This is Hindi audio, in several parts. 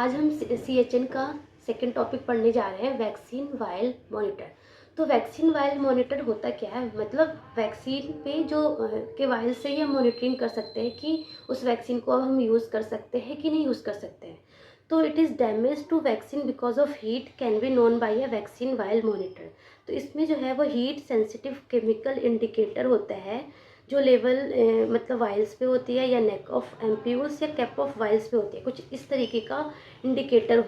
आज हम CHN का सेकंड टॉपिक पढ़ने जा रहे हैं, वैक्सीन वायल मॉनिटर। तो वैक्सीन वायल मॉनिटर होता क्या है, मतलब वैक्सीन पे जो के वायल से ही हम मॉनिटरिंग कर सकते हैं कि उस वैक्सीन को अब हम यूज़ कर सकते हैं कि नहीं यूज़ कर सकते हैं। तो it is damage to vaccine because of heat can be known by a vaccine vial monitor. तो इसमें जो है वो हीट सेंसिटिव केमिकल इंडिकेटर होता है जो लेवल मतलब वाइल्स पे होती है या नेक ऑफ एम्प्यूल्स या कैप ऑफ वाइल्स पे होती है। कुछ इस तरीके का इंडिकेटर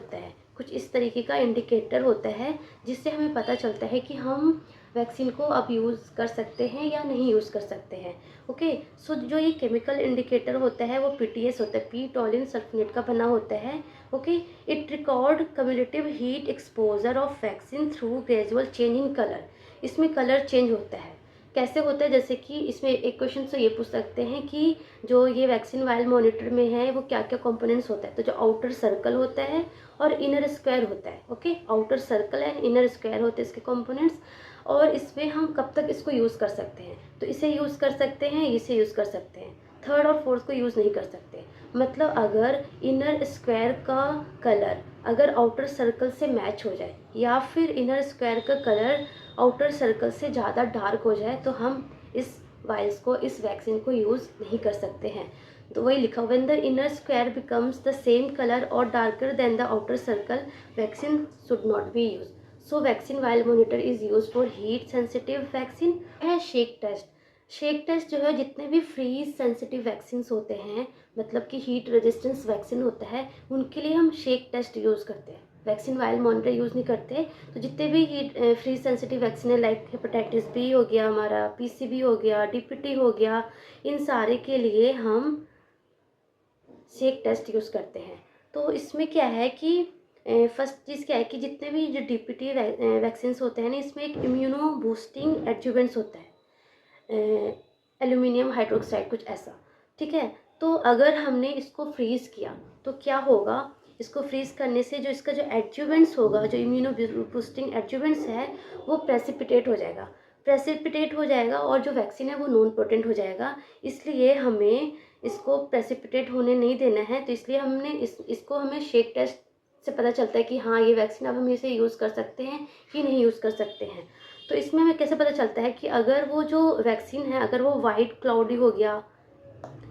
होता है, जिससे हमें पता चलता है कि हम वैक्सीन को अब यूज़ कर सकते हैं या नहीं यूज़ कर सकते हैं। ओके, सो जो ये केमिकल इंडिकेटर होता है वो PTS होता है, पी टॉलिन सल्फोनेट का बना होता है। Okay, it record cumulative heat exposure of vaccine through gradual change in colour. इसमें कलर चेंज होता है। कैसे होता है, जैसे कि इसमें एक क्वेश्चन तो ये पूछ सकते हैं कि जो ये वैक्सीन वायल मॉनिटर में है वो क्या क्या कंपोनेंट्स होता है। तो जो आउटर सर्कल होता है और इनर स्क्वायर होता है। Okay, outer circle and inner square होते हैं इसके कंपोनेंट्स। और इसमें हम कब तक इसको यूज़ कर सकते हैं, तो इसे यूज़ कर सकते हैं, इसे यूज़ कर सकते हैं, थर्ड और फोर्थ को यूज़ नहीं कर सकते। मतलब अगर इनर स्क्वायर का कलर अगर आउटर सर्कल से मैच हो जाए या फिर इनर स्क्वायर का कलर आउटर सर्कल से ज़्यादा डार्क हो जाए तो हम इस वायल्स को, इस वैक्सीन को यूज़ नहीं कर सकते हैं। तो वही लिखा, when the inner square becomes the same colour और darker than the outer circle vaccine should not be use. So vaccine vial monitor is use for heat sensitive vaccine है। शेक टेस्ट, शेक टेस्ट जो है जितने भी फ्रीज सेंसिटिव वैक्सीन होते हैं, मतलब कि हीट रेजिस्टेंस वैक्सीन होता है, उनके लिए हम शेक टेस्ट यूज़ करते हैं, वैक्सीन वायल मॉनिटर यूज़ नहीं करते। तो जितने भी हीट फ्री सेंसिटिव वैक्सीन है, लाइक हेपेटाइटिस बी हो गया, हमारा PCV हो गया, DPT हो गया, इन सारे के लिए हम शेक टेस्ट यूज़ करते हैं। तो इसमें क्या है कि फर्स्ट चीज़ क्या है कि जितने भी जो DPT वैक्सीन होते हैं ना, इसमें एक इम्यूनो बूस्टिंग एडजुवेंट्स होता है, एल्यूमिनियम हाइड्रोक्साइड कुछ ऐसा, ठीक है। तो अगर हमने इसको फ्रीज़ किया तो क्या होगा, इसको फ्रीज़ करने से जो इसका जो एडजुवेंट्स होगा, जो इम्यूनो बूस्टिंग एडजुवेंट्स है, वो प्रेसिपिटेट हो जाएगा और जो वैक्सीन है वो नॉन पोटेंट हो जाएगा। इसलिए हमें इसको प्रेसिपिटेट होने नहीं देना है। तो इसलिए हमने इसको हमें शेक टेस्ट से पता चलता है कि हाँ ये वैक्सीन अब हम इसे यूज़ कर सकते हैं कि नहीं यूज़ कर सकते हैं। तो इसमें हमें कैसे पता चलता है कि अगर वो जो वैक्सीन है अगर वो वाइट क्लाउडी हो गया,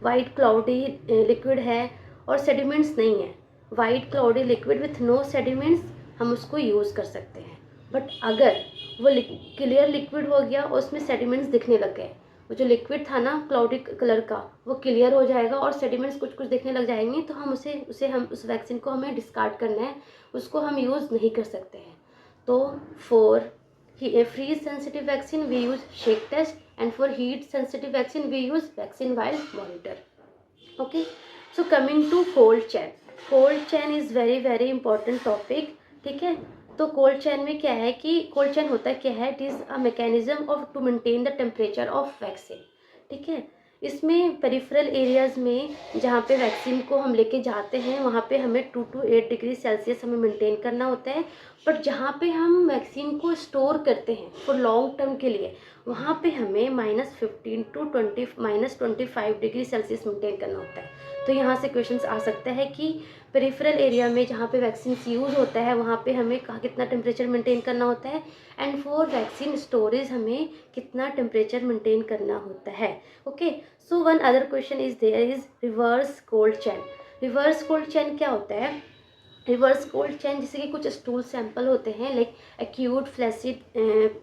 वाइट क्लाउडी लिक्विड है और सेडिमेंट्स नहीं है, white cloudy liquid with no sediments, हम उसको यूज़ कर सकते हैं। बट अगर वो क्लियर लिक्विड हो गया और उसमें सेडिमेंट्स दिखने लग गए, वो जो लिक्विड था ना क्लाउडी कलर का वो क्लियर हो जाएगा और सेडिमेंट्स कुछ कुछ दिखने लग जाएंगे, तो हम उस वैक्सीन को हमें डिस्कार्ड करना है, उसको हम यूज़ नहीं कर सकते हैं। तो for freeze sensitive vaccine we use shake test, and for heat sensitive vaccine we use vaccine vial monitor. Okay, so coming to cold chain is very important topic, ठीक है। तो कोल्ड चैन में क्या है कि कोल्ड चैन होता क्या है, it is a mechanism of to maintain the temperature of vaccine, ठीक है। इसमें पेरिफेरल एरियाज़ में जहाँ पे वैक्सीन को हम लेके जाते हैं वहाँ पे हमें 2 to 8 डिग्री सेल्सियस हमें मेंटेन करना होता है। बट जहाँ पे हम वैक्सीन को स्टोर करते हैं फॉर लॉन्ग टर्म के लिए, वहाँ पे हमें -15 to -25 डिग्री सेल्सियस मेंटेन करना होता है। तो यहाँ से क्वेश्चंस आ सकता है कि पेरिफेरल एरिया में जहाँ पे वैक्सीन यूज़ होता है वहाँ पे हमें कितना टेम्परेचर मेंटेन करना होता है, एंड फॉर वैक्सीन स्टोरेज हमें कितना टेम्परेचर मेंटेन करना होता है। Okay, so one other question is there is reverse cold chain. Reverse cold chain क्या होता है? रिवर्स कोल्ड चैन जैसे कि कुछ स्टूल सैंपल होते हैं, like acute flaccid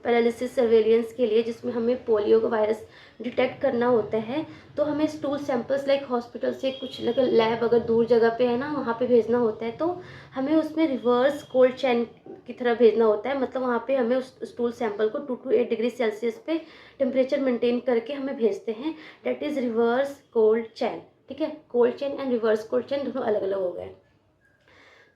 paralysis surveillance के लिए, जिसमें हमें पोलियो का वायरस डिटेक्ट करना होता है। तो हमें स्टूल सैंपल्स लाइक हॉस्पिटल से कुछ लैब अगर दूर जगह पे है ना, वहाँ पे भेजना होता है, तो हमें उसमें रिवर्स कोल्ड चैन की तरह भेजना होता है। मतलब वहाँ पे हमें उस स्टूल सैंपल को 2 to 8 डिग्री सेल्सियस पे टेम्परेचर मेंटेन करके हमें भेजते हैं, डेट इज़ रिवर्स कोल्ड चैन, ठीक है। Cold chain and reverse cold चैन दोनों अलग अलग हो गए।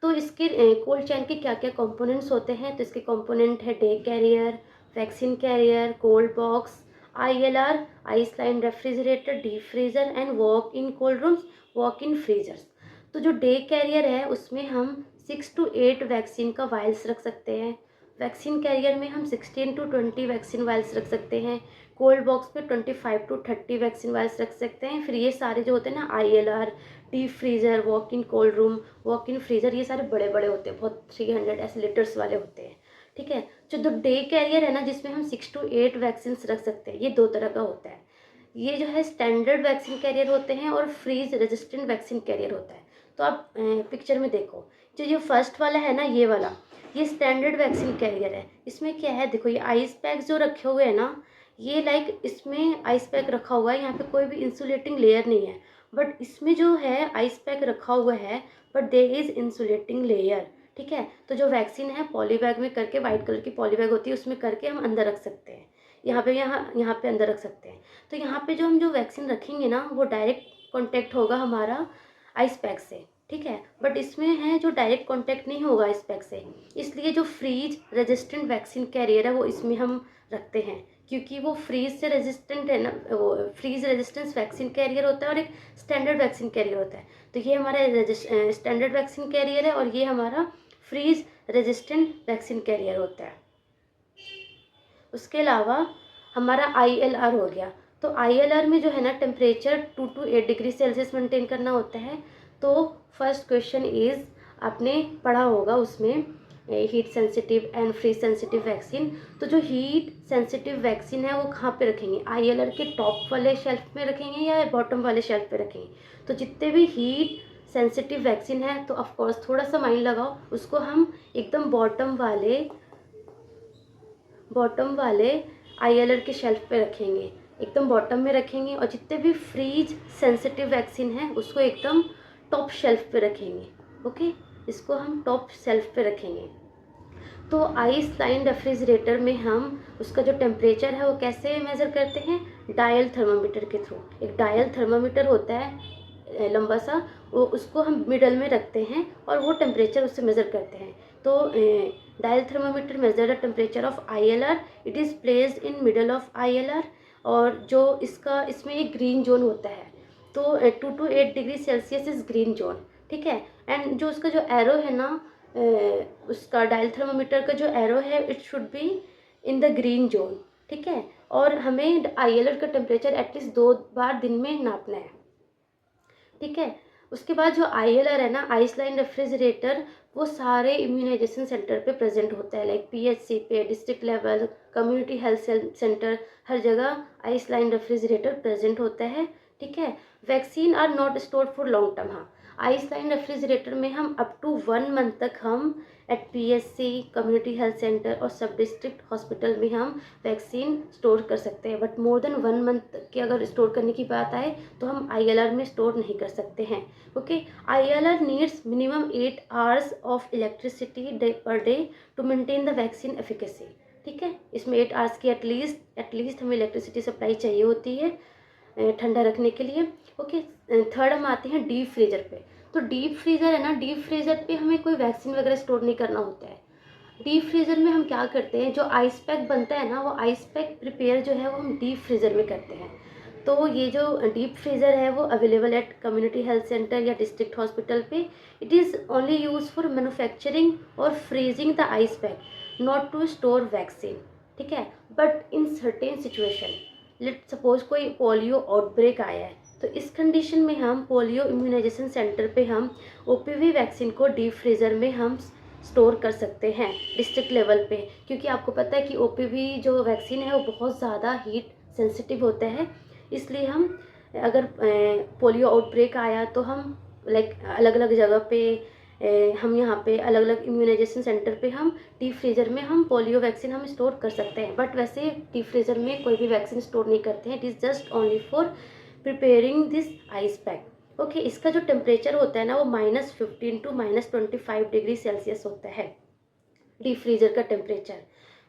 तो इसके कोल्ड चैन के क्या क्या कंपोनेंट्स होते हैं, तो इसके कंपोनेंट है day carrier, vaccine carrier, cold box, ILR, ice line refrigerator, deep freezer and walk in cold rooms, walk in freezers. तो जो डे कैरियर है उसमें हम 6 to 8 वैक्सीन का वायल्स रख सकते हैं। वैक्सीन कैरियर में हम 16 to 20 वैक्सीन वायल्स रख सकते हैं। कोल्ड बॉक्स में 25 to 30 वैक्सीन वायल्स रख सकते हैं। फिर ये सारे जो होते हैं ना, ILR, deep freezer, walk in cold room, walk in freezer, ये सारे बड़े बड़े होते हैं, बहुत 300 ऐसे लीटर्स वाले होते हैं। ठीक है, जो डे कैरियर है ना, जिसमें हम 6 to 8 वैक्सीन रख सकते हैं, ये 2 तरह का होता है। ये जो है स्टैंडर्ड वैक्सीन कैरियर होते हैं और फ्रीज रेजिस्टेंट वैक्सीन कैरियर होता है। तो आप पिक्चर में देखो, जो ये फर्स्ट वाला है ना, ये वाला, ये स्टैंडर्ड वैक्सीन कैरियर है। इसमें क्या है, देखो ये आइस पैक जो रखे हुए हैं ना, ये लाइक इसमें आइस पैक रखा हुआ है, यहाँ पे कोई भी इंसुलेटिंग लेयर नहीं है, बट इसमें जो है आइस पैक रखा हुआ है, but there is insulating layer. ठीक है, तो जो वैक्सीन है पॉली बैग में करके, वाइट कलर की पॉली बैग होती है, उसमें करके हम अंदर रख सकते हैं, यहाँ पे अंदर रख सकते हैं। तो यहाँ पे जो हम जो वैक्सीन रखेंगे ना, वो डायरेक्ट कॉन्टेक्ट होगा हमारा आइस पैक से। ठीक है, बट इसमें है जो डायरेक्ट कॉन्टेक्ट नहीं होगा आइस पैक से, इसलिए जो फ्रीज रेजिस्टेंट वैक्सीन कैरियर है वो इसमें हम रखते हैं, क्योंकि वो फ्रीज से रेजिस्टेंट है ना, वो फ्रीज रेजिस्टेंस वैक्सीन कैरियर होता है और एक स्टैंडर्ड वैक्सीन कैरियर होता है। तो ये हमारा स्टैंडर्ड वैक्सीन कैरियर है और ये हमारा फ्रीज रेजिस्टेंट वैक्सीन कैरियर होता है। उसके अलावा हमारा ILR हो गया। तो ILR में जो है ना, temperature 2 to 8 degree Celsius maintain करना होता है। तो फर्स्ट क्वेश्चन इज़, आपने पढ़ा होगा उसमें heat sensitive and freeze sensitive vaccine. तो जो हीट सेंसिटिव वैक्सीन है वो कहाँ पे रखेंगे, ILR के टॉप वाले शेल्फ में रखेंगे या बॉटम वाले शेल्फ पे रखेंगे। तो जितने भी हीट सेंसिटिव वैक्सीन है, तो ऑफकोर्स थोड़ा सा माइंड लगाओ, उसको हम एकदम बॉटम वाले ILR के शेल्फ पे रखेंगे, एकदम बॉटम में रखेंगे। और जितने भी फ्रीज सेंसिटिव वैक्सीन है उसको एकदम टॉप शेल्फ पे रखेंगे। ओके, इसको हम टॉप शेल्फ पे रखेंगे। तो आइस लाइन रेफ्रिजरेटर में हम उसका जो टेम्परेचर है वो कैसे मेज़र करते हैं, डायल थर्मामीटर के थ्रू। एक डायल थर्मामीटर होता है लंबा सा, वो उसको हम मिडल में रखते हैं और वो टेम्परेचर उससे मेज़र करते हैं। तो dial thermometer measure the temperature of ILR, it is placed in middle of ILR। और जो इसमें एक ग्रीन जोन होता है, तो 2 to 8 degree Celsius is green zone. ठीक है, एंड जो उसका जो एरो है ना, उसका डायल थर्मामीटर का जो एरो है, it should be in the green zone. ठीक है, और हमें ILR का टेम्परेचर एटलीस्ट 2 बार दिन में नापना है। ठीक है, उसके बाद जो ILR है ना, आइस लाइन रेफ्रिजरेटर, वो सारे इम्यूनाइजेशन सेंटर पे प्रेजेंट होता है, लाइक PHC पे, district level, community health centre, हर जगह आइस लाइन रेफ्रिजरेटर प्रेजेंट होता है। ठीक है, vaccine are not stored for long term. हाँ, आइस लाइन रेफ्रिजरेटर में हम अप टू 1 मंथ तक हम at PHC, community health centre और सब डिस्ट्रिक्ट हॉस्पिटल में हम वैक्सीन स्टोर कर सकते हैं। बट मोर देन 1 मंथ की अगर स्टोर करने की बात आए तो हम ILR में स्टोर नहीं कर सकते हैं। Okay, ILR needs minimum 8 hours of electricity per day to maintain the vaccine efficacy. ठीक है, इसमें 8 hours की एटलीस्ट हमें इलेक्ट्रिसिटी सप्लाई चाहिए होती है ठंडा रखने के लिए। ओके, थर्ड हम आते हैं डीप फ्रीजर पे। तो डीप फ्रीजर है ना, डीप फ्रीजर पे हमें कोई वैक्सीन वगैरह स्टोर नहीं करना होता है। डीप फ्रीजर में हम क्या करते हैं, जो आइस पैक बनता है ना, वो आइस पैक प्रिपेयर जो है वो हम डीप फ्रीजर में करते हैं। तो ये जो डीप फ्रीजर है वो available at community health centre या डिस्ट्रिक्ट हॉस्पिटल पे। It is only use for manufacturing और freezing the ice pack, not to store vaccine. ठीक है, but in certain situation, let suppose कोई पोलियो आउटब्रेक आया है, तो इस कंडीशन में हम पोलियो इम्यूनाइजेशन सेंटर पे हम OPV वैक्सीन को डीप फ्रीज़र में हम स्टोर कर सकते हैं डिस्ट्रिक्ट लेवल पे, क्योंकि आपको पता है कि OPV जो वैक्सीन है वो बहुत ज़्यादा हीट सेंसिटिव होता है। इसलिए हम अगर पोलियो आउटब्रेक आया तो हम लाइक अलग अलग जगह पे हम यहाँ पे अलग अलग इम्यूनाइजेशन सेंटर पे हम डीप फ्रीज़र में हम पोलियो वैक्सीन हम स्टोर कर सकते हैं। बट वैसे डीप फ्रीज़र में कोई भी वैक्सीन स्टोर नहीं करते हैं, it is just only for preparing this ice pack. Okay, इसका जो टेम्परेचर होता है ना, वो -15 to -25 डिग्री सेल्सियस होता है डीप फ्रीज़र का टेम्परेचर।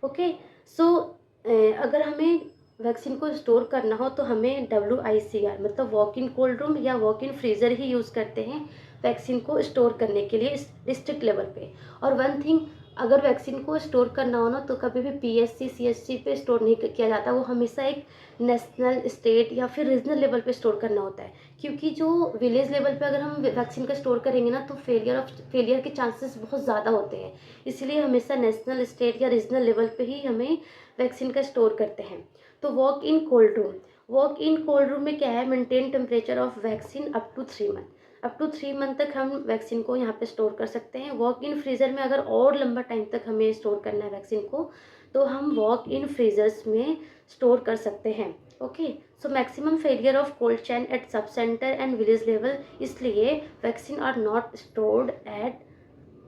ओके, सो अगर हमें वैक्सीन को स्टोर करना हो तो हमें WICR मतलब वॉक इन कोल्ड रूम या walk in freezer he use करते हैं वैक्सीन को स्टोर करने के लिए डिस्ट्रिक्ट लेवल पे। और वन थिंग, अगर वैक्सीन को स्टोर करना हो ना, तो कभी भी PHC CHC पे स्टोर नहीं किया जाता, वो हमेशा एक नेशनल, स्टेट या फिर रीजनल लेवल पे स्टोर करना होता है। क्योंकि जो विलेज लेवल पे अगर हम वैक्सीन का स्टोर करेंगे ना, तो फेलियर के चांसेस बहुत ज़्यादा होते हैं। इसलिए हमेशा नेशनल, स्टेट या रीजनल लेवल पे ही हमें वैक्सीन का स्टोर करते हैं। तो वॉक इन कोल्ड रूम में क्या है, maintain temperature of vaccine up to 3 month. Up to 3 month तक हम वैक्सीन को यहाँ पे स्टोर कर सकते हैं। वॉक इन फ्रीज़र में अगर और लंबा टाइम तक हमें स्टोर करना है वैक्सीन को, तो हम वॉक इन फ्रीज़र्स में स्टोर कर सकते हैं। Okay, so maximum failure of cold chain at sub centre and village level, इसलिए vaccine are not stored at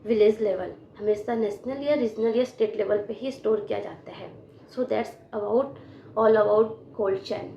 village level, हमेशा नेशनल या रीजनल या स्टेट लेवल पे ही स्टोर किया जाता है। So that's about all about cold chain.